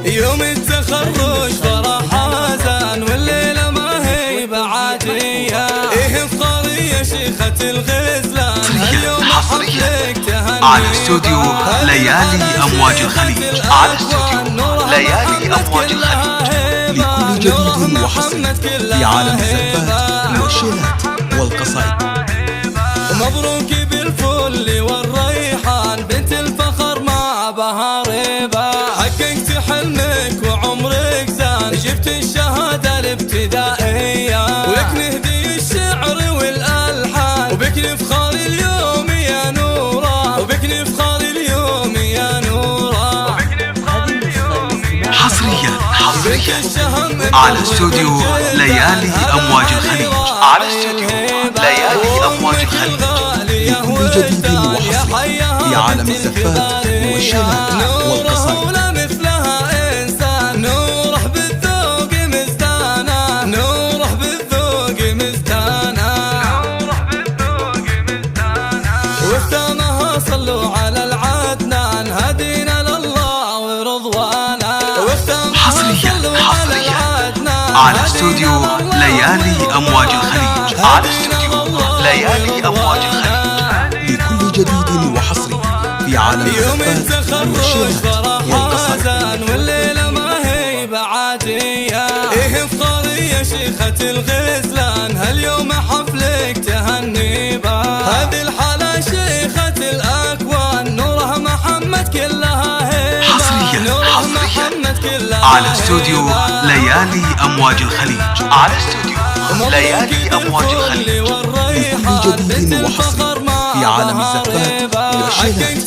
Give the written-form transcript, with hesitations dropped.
يوم التخرج فرح حزن والليلة ما هي بعادية. إيه افطاري يا شيخة الغزلان اليوم حفلك تهني على استوديو ليالي أمواج الخليج. على استوديو ليالي أمواج الخليج لكل جديد وحصري في عالم الزفات والشيلات والقصائد. مبروك بالفل والريحان بنت الفخر مع بهاريبة. حققت حلمك وعمرك زان جبت الشهادة الابتدائية. ولك نهدي الشعر والألحان وبك نفخر اليوم يا نورة. وبك نفخر اليوم يا نورة. حصريا على استوديو ليالي أمواج الخليج. على استوديو ليالي أمواج الخليج لكل جديد وحصري في عالم الزفات والشيلات والقصائد. ولا مثلها إنسان نوره بالذوق مزدانا. نوره بالذوق مزدانا. واختامها صلوا على العدنان هدينا لله ورضوانا. حصريا على استوديو ليالي أمواج الخليج. على استوديو ليالي أمواج الخليج لكل جديد وحصري في عالم الزفات والشيلات والقصائد. والليلة ما هي بعادية. إيه افطاري يا شيخة الغزلان هاليوم حفلك تهني با. هذه الحالة شيخة الأكوان نورها محمد كلها هيبة. حصريا على استوديو ليالي أمواج الخليج. على استوديو ليالي أمواج الخليج لكل جديد وحصري في عالم الزفات والشيلات